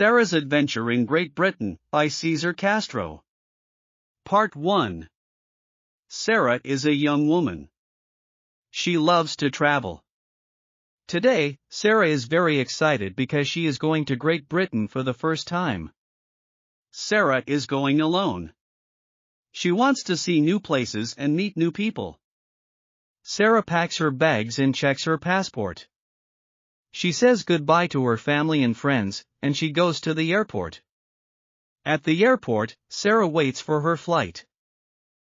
Sarah's Adventure in Great Britain, by Cesar Castro. Part 1. Sarah is a young woman. She loves to travel. Today, Sarah is very excited because she is going to Great Britain for the first time. Sarah is going alone. She wants to see new places and meet new people. Sarah packs her bags and checks her passport. She says goodbye to her family and friends, and she goes to the airport. At the airport, Sarah waits for her flight.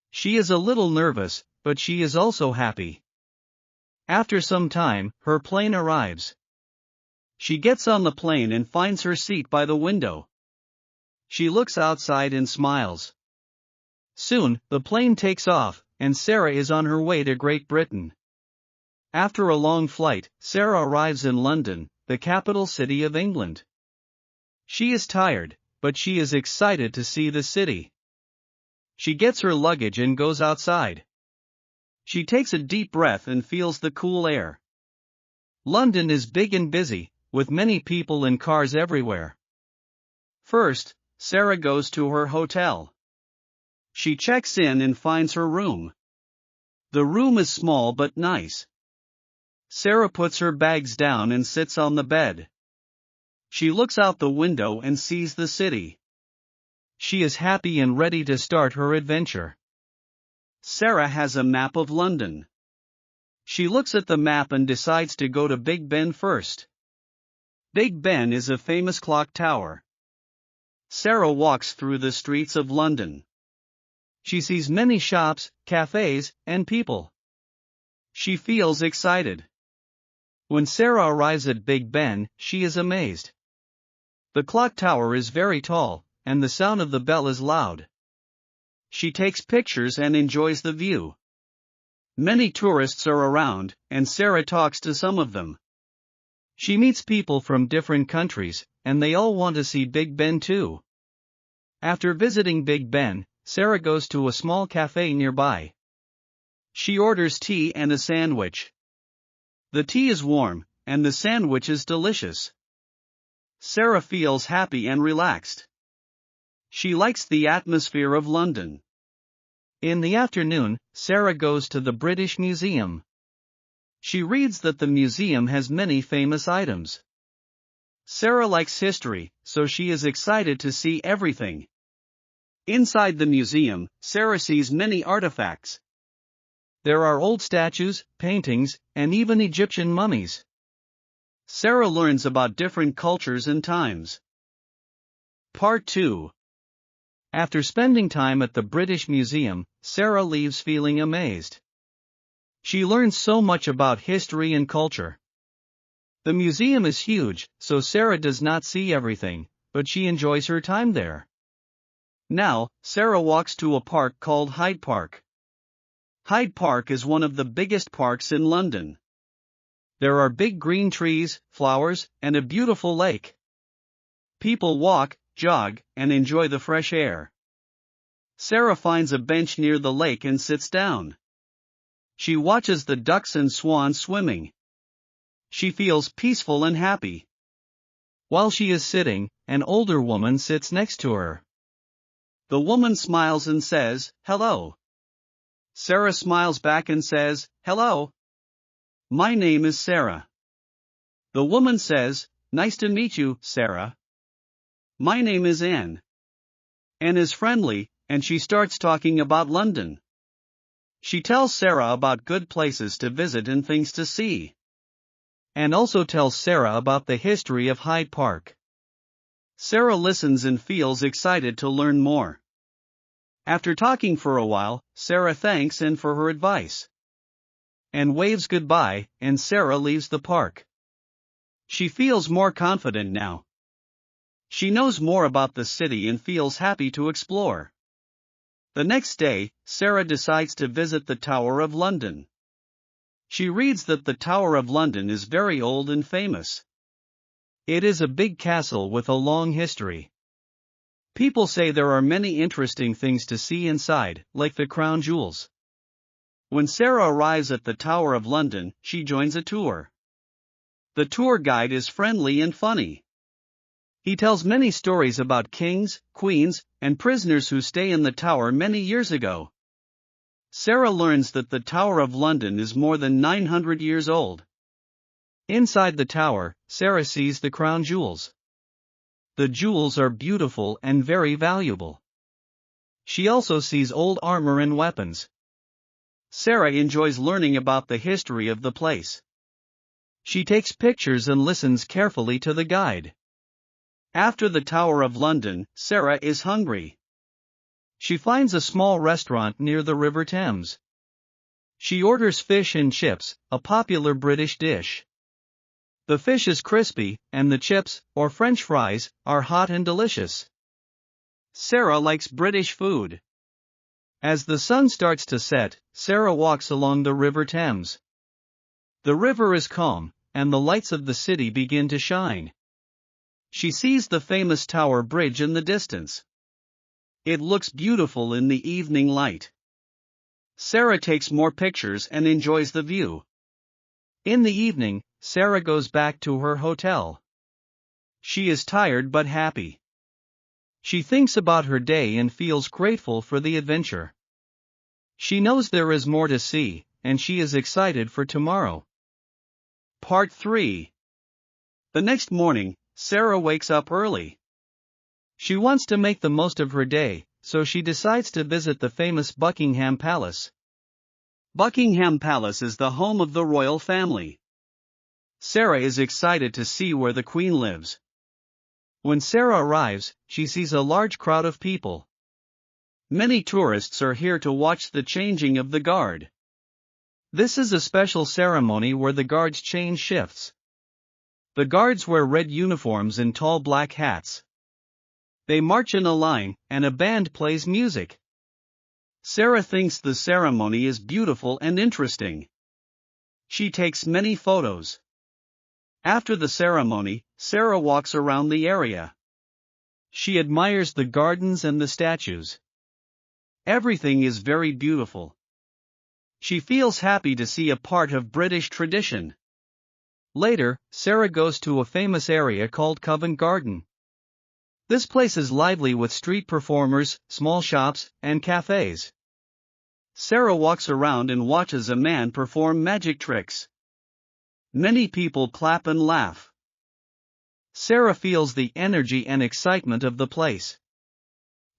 She is a little nervous, but she is also happy. After some time, her plane arrives. She gets on the plane and finds her seat by the window. She looks outside and smiles. Soon, the plane takes off, and Sarah is on her way to Great Britain. After a long flight, Sarah arrives in London, the capital city of England. She is tired, but she is excited to see the city. She gets her luggage and goes outside. She takes a deep breath and feels the cool air. London is big and busy, with many people and cars everywhere. First, Sarah goes to her hotel. She checks in and finds her room. The room is small but nice. Sarah puts her bags down and sits on the bed. She looks out the window and sees the city. She is happy and ready to start her adventure. Sarah has a map of London. She looks at the map and decides to go to Big Ben first. Big Ben is a famous clock tower. Sarah walks through the streets of London. She sees many shops, cafes, and people. She feels excited. When Sarah arrives at Big Ben, she is amazed. The clock tower is very tall, and the sound of the bell is loud. She takes pictures and enjoys the view. Many tourists are around, and Sarah talks to some of them. She meets people from different countries, and they all want to see Big Ben too. After visiting Big Ben, Sarah goes to a small cafe nearby. She orders tea and a sandwich. The tea is warm, and the sandwich is delicious. Sarah feels happy and relaxed. She likes the atmosphere of London. In the afternoon, Sarah goes to the British Museum. She reads that the museum has many famous items. Sarah likes history, so she is excited to see everything. Inside the museum, Sarah sees many artifacts. There are old statues, paintings, and even Egyptian mummies. Sarah learns about different cultures and times. Part 2. After spending time at the British Museum, Sarah leaves feeling amazed. She learns so much about history and culture. The museum is huge, so Sarah does not see everything, but she enjoys her time there. Now, Sarah walks to a park called Hyde Park. Hyde Park is one of the biggest parks in London. There are big green trees, flowers, and a beautiful lake. People walk, jog, and enjoy the fresh air. Sarah finds a bench near the lake and sits down. She watches the ducks and swans swimming. She feels peaceful and happy. While she is sitting, an older woman sits next to her. The woman smiles and says, "Hello." Sarah smiles back and says, "Hello. My name is Sarah." The woman says, "Nice to meet you, Sarah. My name is Anne." Anne is friendly, and she starts talking about London. She tells Sarah about good places to visit and things to see. Anne also tells Sarah about the history of Hyde Park. Sarah listens and feels excited to learn more. After talking for a while, Sarah thanks Anne for her advice. Anne waves goodbye, and Sarah leaves the park. She feels more confident now. She knows more about the city and feels happy to explore. The next day, Sarah decides to visit the Tower of London. She reads that the Tower of London is very old and famous. It is a big castle with a long history. People say there are many interesting things to see inside, like the crown jewels. When Sarah arrives at the Tower of London, she joins a tour. The tour guide is friendly and funny. He tells many stories about kings, queens, and prisoners who stay in the tower many years ago. Sarah learns that the Tower of London is more than 900 years old. Inside the tower, Sarah sees the crown jewels. The jewels are beautiful and very valuable. She also sees old armor and weapons. Sarah enjoys learning about the history of the place. She takes pictures and listens carefully to the guide. After the Tower of London, Sarah is hungry. She finds a small restaurant near the River Thames. She orders fish and chips, a popular British dish. The fish is crispy, and the chips, or French fries, are hot and delicious. Sarah likes British food. As the sun starts to set, Sarah walks along the River Thames. The river is calm, and the lights of the city begin to shine. She sees the famous Tower Bridge in the distance. It looks beautiful in the evening light. Sarah takes more pictures and enjoys the view. In the evening, Sarah goes back to her hotel. She is tired but happy. She thinks about her day and feels grateful for the adventure. She knows there is more to see, and she is excited for tomorrow. Part 3. The next morning, Sarah wakes up early. She wants to make the most of her day, so she decides to visit the famous Buckingham Palace. Buckingham Palace is the home of the royal family. Sarah is excited to see where the Queen lives. When Sarah arrives, she sees a large crowd of people. Many tourists are here to watch the changing of the guard. This is a special ceremony where the guards change shifts. The guards wear red uniforms and tall black hats. They march in a line, and a band plays music. Sarah thinks the ceremony is beautiful and interesting. She takes many photos. After the ceremony, Sarah walks around the area. She admires the gardens and the statues. Everything is very beautiful. She feels happy to see a part of British tradition. Later, Sarah goes to a famous area called Covent Garden. This place is lively with street performers, small shops, and cafes. Sarah walks around and watches a man perform magic tricks. Many people clap and laugh. Sarah feels the energy and excitement of the place.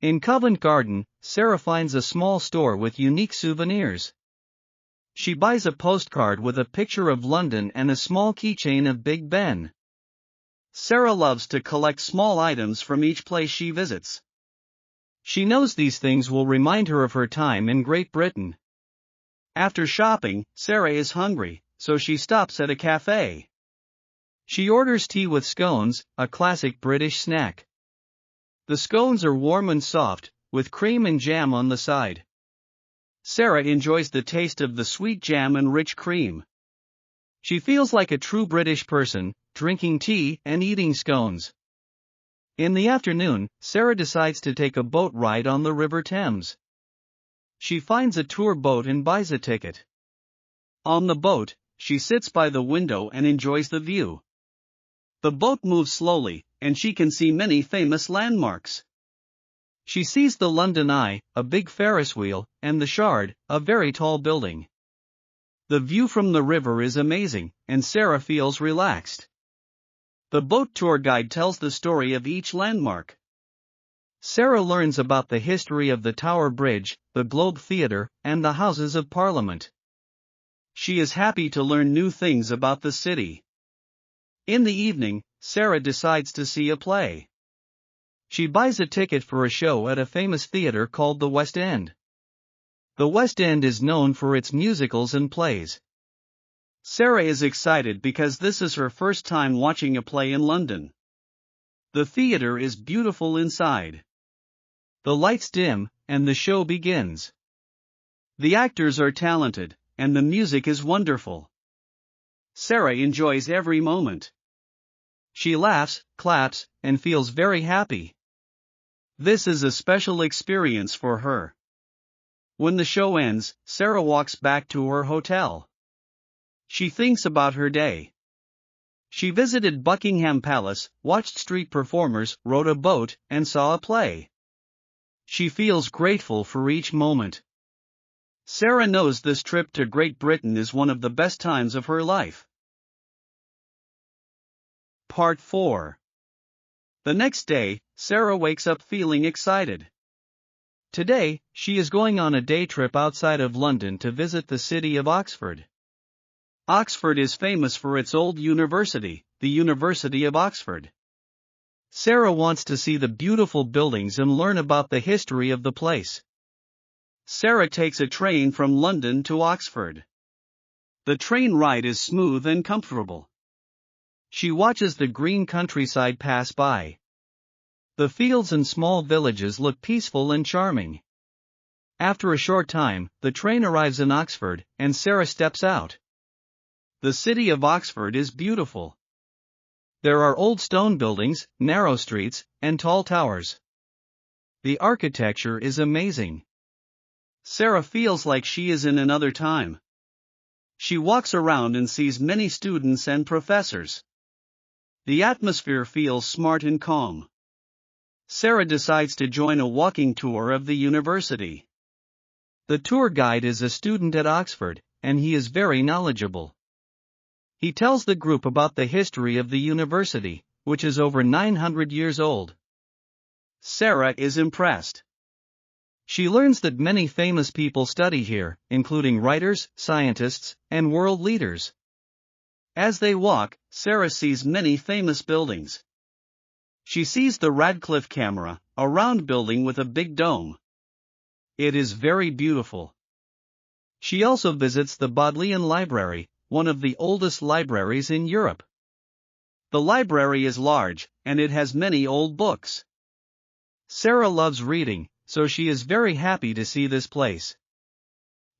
In Covent Garden, Sarah finds a small store with unique souvenirs. She buys a postcard with a picture of London and a small keychain of Big Ben. Sarah loves to collect small items from each place she visits. She knows these things will remind her of her time in Great Britain. After shopping, Sarah is hungry, so she stops at a cafe. She orders tea with scones, a classic British snack. The scones are warm and soft, with cream and jam on the side. Sarah enjoys the taste of the sweet jam and rich cream. She feels like a true British person, drinking tea and eating scones. In the afternoon, Sarah decides to take a boat ride on the River Thames. She finds a tour boat and buys a ticket. On the boat, she sits by the window and enjoys the view. The boat moves slowly, and she can see many famous landmarks. She sees the London Eye, a big Ferris wheel, and the Shard, a very tall building. The view from the river is amazing, and Sarah feels relaxed. The boat tour guide tells the story of each landmark. Sarah learns about the history of the Tower Bridge, the Globe Theatre, and the Houses of Parliament. She is happy to learn new things about the city. In the evening, Sarah decides to see a play. She buys a ticket for a show at a famous theatre called the West End. The West End is known for its musicals and plays. Sarah is excited because this is her first time watching a play in London. The theatre is beautiful inside. The lights dim, and the show begins. The actors are talented, and the music is wonderful. Sarah enjoys every moment. She laughs, claps, and feels very happy. This is a special experience for her. When the show ends, Sarah walks back to her hotel. She thinks about her day. She visited Buckingham Palace, watched street performers, rode a boat, and saw a play. She feels grateful for each moment. Sarah knows this trip to Great Britain is one of the best times of her life. Part 4. The next day, Sarah wakes up feeling excited. Today, she is going on a day trip outside of London to visit the city of Oxford. Oxford is famous for its old university, the University of Oxford. Sarah wants to see the beautiful buildings and learn about the history of the place. Sarah takes a train from London to Oxford. The train ride is smooth and comfortable. She watches the green countryside pass by. The fields and small villages look peaceful and charming. After a short time, the train arrives in Oxford, and Sarah steps out. The city of Oxford is beautiful. There are old stone buildings, narrow streets, and tall towers. The architecture is amazing. Sarah feels like she is in another time. She walks around and sees many students and professors. The atmosphere feels smart and calm. Sarah decides to join a walking tour of the university. The tour guide is a student at Oxford, and he is very knowledgeable. He tells the group about the history of the university, which is over 900 years old. Sarah is impressed. She learns that many famous people study here, including writers, scientists, and world leaders. As they walk, Sarah sees many famous buildings. She sees the Radcliffe camera, a round building with a big dome. It is very beautiful. She also visits the Bodleian Library, one of the oldest libraries in Europe. The library is large, and it has many old books. Sarah loves reading, so she is very happy to see this place.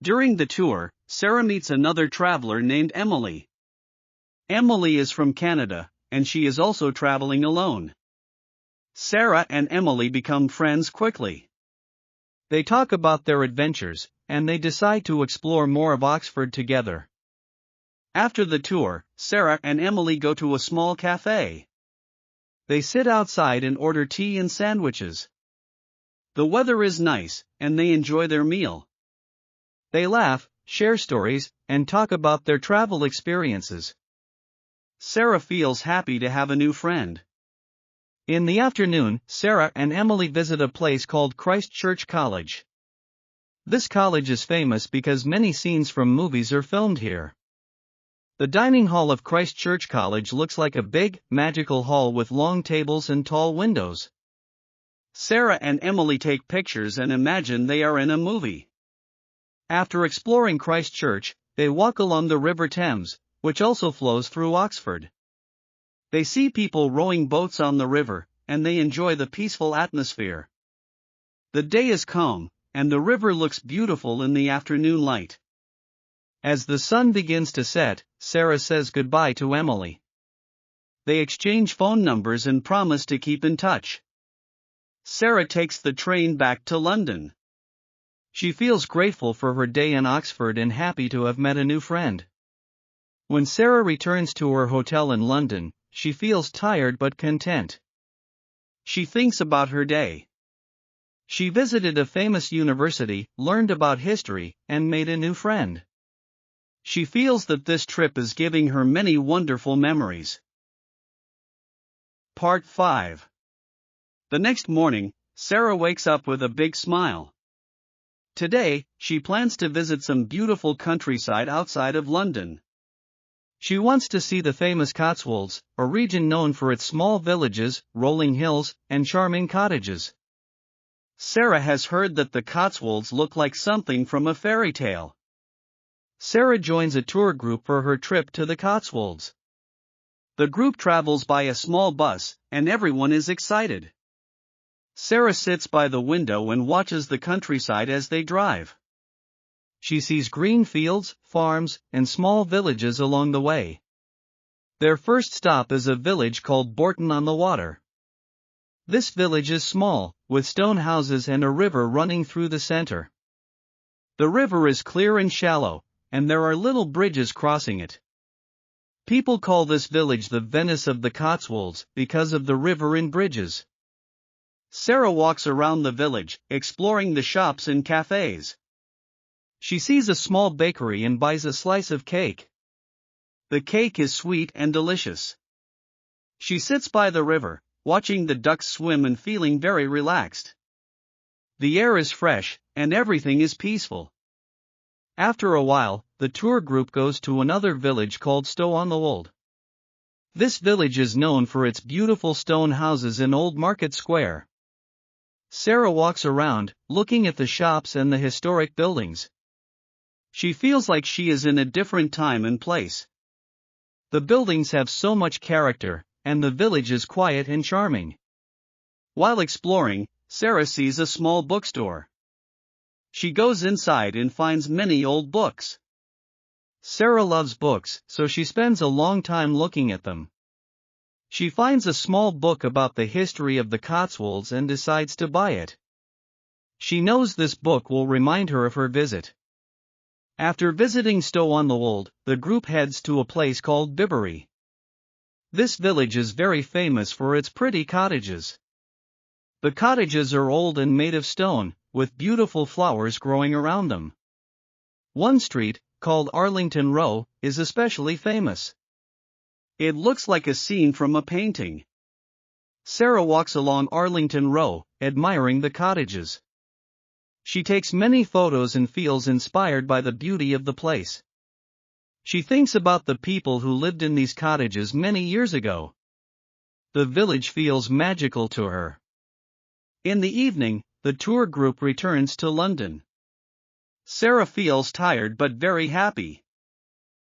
During the tour, Sarah meets another traveler named Emily. Emily is from Canada, and she is also traveling alone. Sarah and Emily become friends quickly. They talk about their adventures, and they decide to explore more of Oxford together. After the tour, Sarah and Emily go to a small cafe. They sit outside and order tea and sandwiches. The weather is nice, and they enjoy their meal. They laugh, share stories, and talk about their travel experiences. Sarah feels happy to have a new friend. In the afternoon, Sarah and Emily visit a place called Christ Church College. This college is famous because many scenes from movies are filmed here. The dining hall of Christ Church College looks like a big, magical hall with long tables and tall windows. Sarah and Emily take pictures and imagine they are in a movie. After exploring Christ Church, they walk along the River Thames, which also flows through Oxford. They see people rowing boats on the river, and they enjoy the peaceful atmosphere. The day is calm, and the river looks beautiful in the afternoon light. As the sun begins to set, Sarah says goodbye to Emily. They exchange phone numbers and promise to keep in touch. Sarah takes the train back to London. She feels grateful for her day in Oxford and happy to have met a new friend. When Sarah returns to her hotel in London, she feels tired but content. She thinks about her day. She visited a famous university, learned about history, and made a new friend. She feels that this trip is giving her many wonderful memories. Part 5. The next morning, Sarah wakes up with a big smile. Today, she plans to visit some beautiful countryside outside of London. She wants to see the famous Cotswolds, a region known for its small villages, rolling hills, and charming cottages. Sarah has heard that the Cotswolds look like something from a fairy tale. Sarah joins a tour group for her trip to the Cotswolds. The group travels by a small bus, and everyone is excited. Sarah sits by the window and watches the countryside as they drive. She sees green fields, farms, and small villages along the way. Their first stop is a village called Bourton-on-the-Water. This village is small, with stone houses and a river running through the center. The river is clear and shallow, and there are little bridges crossing it. People call this village the Venice of the Cotswolds because of the river and bridges. Sarah walks around the village, exploring the shops and cafes. She sees a small bakery and buys a slice of cake. The cake is sweet and delicious. She sits by the river, watching the ducks swim and feeling very relaxed. The air is fresh, and everything is peaceful. After a while, the tour group goes to another village called Stow-on-the-Wold. This village is known for its beautiful stone houses in Old Market Square. Sarah walks around, looking at the shops and the historic buildings. She feels like she is in a different time and place. The buildings have so much character, and the village is quiet and charming. While exploring, Sarah sees a small bookstore. She goes inside and finds many old books. Sarah loves books, so she spends a long time looking at them. She finds a small book about the history of the Cotswolds and decides to buy it. She knows this book will remind her of her visit. After visiting Stow-on-the-Wold, the group heads to a place called Bibury. This village is very famous for its pretty cottages. The cottages are old and made of stone, with beautiful flowers growing around them. One street, called Arlington Row, is especially famous. It looks like a scene from a painting. Sarah walks along Arlington Row, admiring the cottages. She takes many photos and feels inspired by the beauty of the place. She thinks about the people who lived in these cottages many years ago. The village feels magical to her. In the evening, the tour group returns to London. Sarah feels tired but very happy.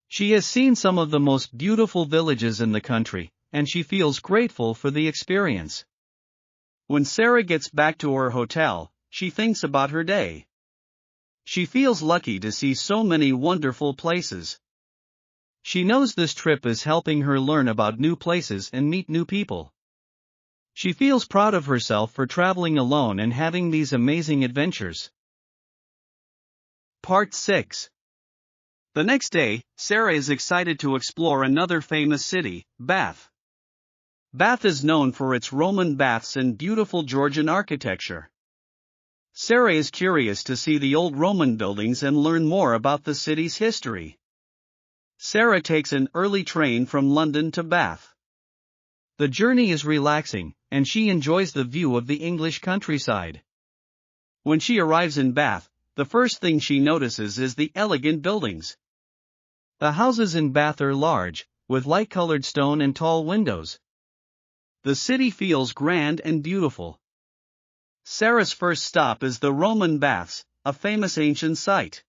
She has seen some of the most beautiful villages in the country, and she feels grateful for the experience. When Sarah gets back to her hotel, she thinks about her day. She feels lucky to see so many wonderful places. She knows this trip is helping her learn about new places and meet new people. She feels proud of herself for traveling alone and having these amazing adventures. Part 6. The next day, Sarah is excited to explore another famous city, Bath. Bath is known for its Roman baths and beautiful Georgian architecture. Sarah is curious to see the old Roman buildings and learn more about the city's history. Sarah takes an early train from London to Bath. The journey is relaxing, and she enjoys the view of the English countryside. When she arrives in Bath, the first thing she notices is the elegant buildings. The houses in Bath are large, with light-colored stone and tall windows. The city feels grand and beautiful. Sarah's first stop is the Roman Baths, a famous ancient site.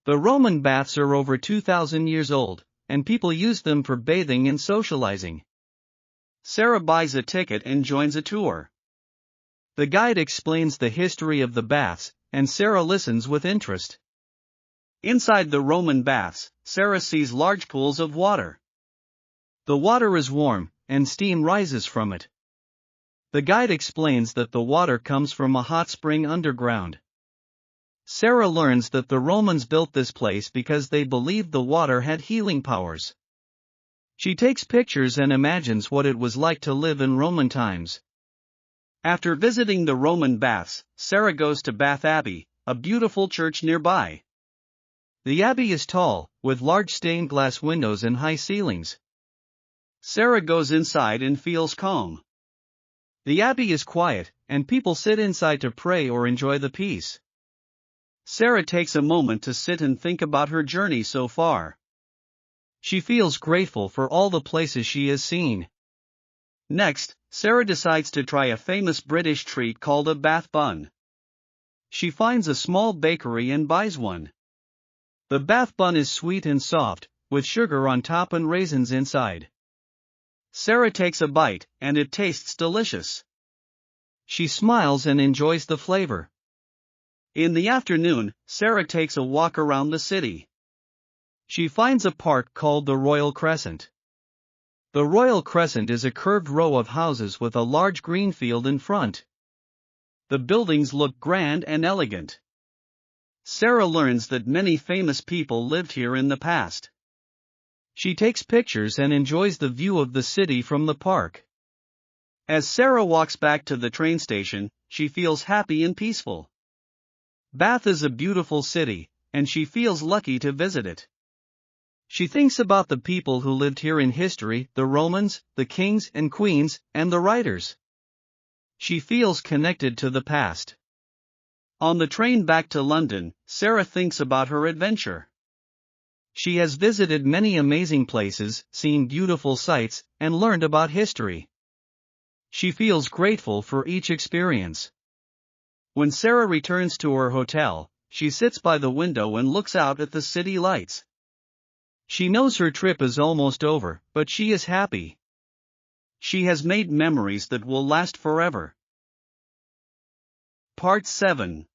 The Roman baths are over 2,000 years old, and people use them for bathing and socializing. Sarah buys a ticket and joins a tour. The guide explains the history of the baths, and Sarah listens with interest. Inside the Roman baths, Sarah sees large pools of water. The water is warm, and steam rises from it. The guide explains that the water comes from a hot spring underground. Sarah learns that the Romans built this place because they believed the water had healing powers. She takes pictures and imagines what it was like to live in Roman times. After visiting the Roman baths, Sarah goes to Bath Abbey, a beautiful church nearby. The abbey is tall, with large stained glass windows and high ceilings. Sarah goes inside and feels calm. The abbey is quiet, and people sit inside to pray or enjoy the peace. Sarah takes a moment to sit and think about her journey so far. She feels grateful for all the places she has seen. Next, Sarah decides to try a famous British treat called a Bath bun. She finds a small bakery and buys one. The Bath bun is sweet and soft, with sugar on top and raisins inside. Sarah takes a bite, and it tastes delicious. She smiles and enjoys the flavor. In the afternoon, Sarah takes a walk around the city. She finds a park called the Royal Crescent. The Royal Crescent is a curved row of houses with a large green field in front. The buildings look grand and elegant. Sarah learns that many famous people lived here in the past. She takes pictures and enjoys the view of the city from the park. As Sarah walks back to the train station, she feels happy and peaceful. Bath is a beautiful city, and she feels lucky to visit it. She thinks about the people who lived here in history, the Romans, the kings and queens, and the writers. She feels connected to the past. On the train back to London, Sarah thinks about her adventure. She has visited many amazing places, seen beautiful sights, and learned about history. She feels grateful for each experience. When Sarah returns to her hotel, she sits by the window and looks out at the city lights. She knows her trip is almost over, but she is happy. She has made memories that will last forever. Part 7.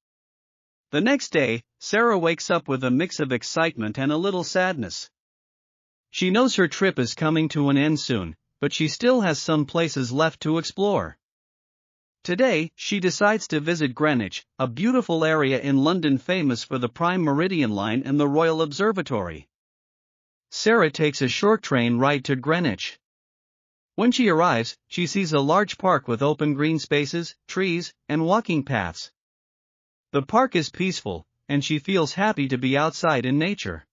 The next day, Sarah wakes up with a mix of excitement and a little sadness. She knows her trip is coming to an end soon, but she still has some places left to explore. Today, she decides to visit Greenwich, a beautiful area in London famous for the prime Meridian line and the Royal Observatory. Sarah takes a short train ride to Greenwich. When she arrives, she sees a large park with open green spaces, trees, and walking paths. The park is peaceful, and she feels happy to be outside in nature.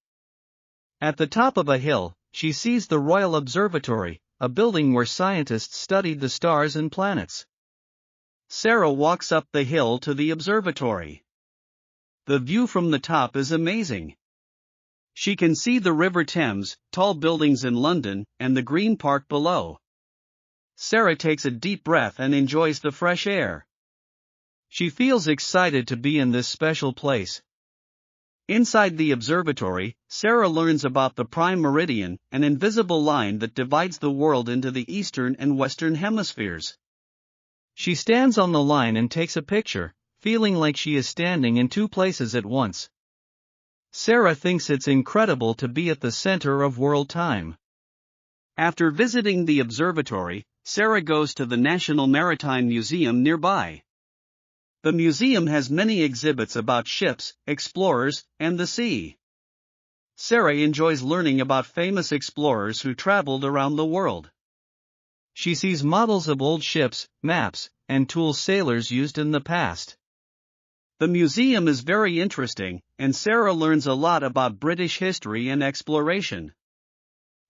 At the top of a hill, she sees the Royal Observatory, a building where scientists studied the stars and planets. Sarah walks up the hill to the observatory. The view from the top is amazing. She can see the River Thames, tall buildings in London, and the Green Park below. Sarah takes a deep breath and enjoys the fresh air. She feels excited to be in this special place. Inside the observatory, Sarah learns about the prime meridian, an invisible line that divides the world into the eastern and western hemispheres. She stands on the line and takes a picture, feeling like she is standing in two places at once. Sarah thinks it's incredible to be at the center of world time. After visiting the observatory, Sarah goes to the National Maritime Museum nearby. The museum has many exhibits about ships, explorers, and the sea. Sarah enjoys learning about famous explorers who traveled around the world. She sees models of old ships, maps, and tools sailors used in the past. The museum is very interesting, and Sarah learns a lot about British history and exploration.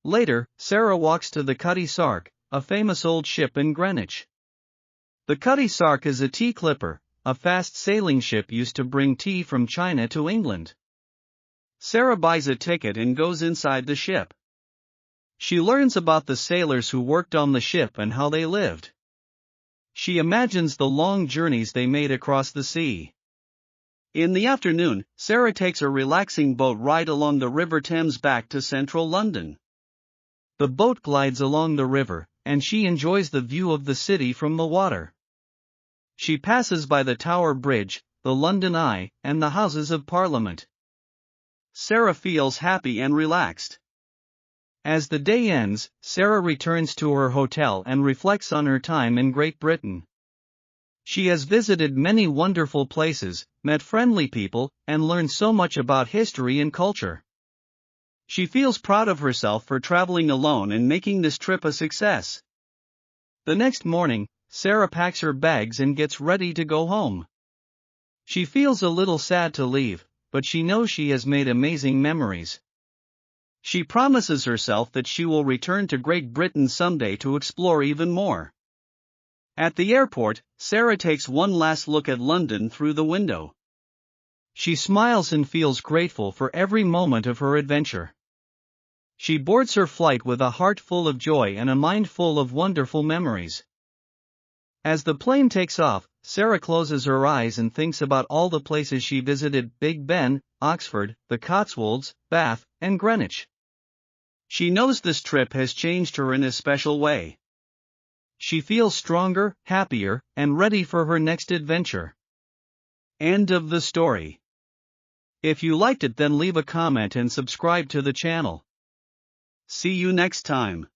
Later, Sarah walks to the Cutty Sark, a famous old ship in Greenwich. The Cutty Sark is a tea clipper, a fast sailing ship used to bring tea from China to England. Sarah buys a ticket and goes inside the ship. She learns about the sailors who worked on the ship and how they lived. She imagines the long journeys they made across the sea. In the afternoon, Sarah takes a relaxing boat ride along the River Thames back to central London. The boat glides along the river, and she enjoys the view of the city from the water. She passes by the Tower Bridge, the London Eye, and the Houses of Parliament. Sarah feels happy and relaxed. As the day ends, Sarah returns to her hotel and reflects on her time in Great Britain. She has visited many wonderful places, met friendly people, and learned so much about history and culture. She feels proud of herself for traveling alone and making this trip a success. The next morning, Sarah packs her bags and gets ready to go home. She feels a little sad to leave, but she knows she has made amazing memories. She promises herself that she will return to Great Britain someday to explore even more. At the airport, Sarah takes one last look at London through the window. She smiles and feels grateful for every moment of her adventure. She boards her flight with a heart full of joy and a mind full of wonderful memories. As the plane takes off, Sarah closes her eyes and thinks about all the places she visited: Big Ben, Oxford, the Cotswolds, Bath, and Greenwich. She knows this trip has changed her in a special way. She feels stronger, happier, and ready for her next adventure. End of the story. If you liked it, then leave a comment and subscribe to the channel. See you next time.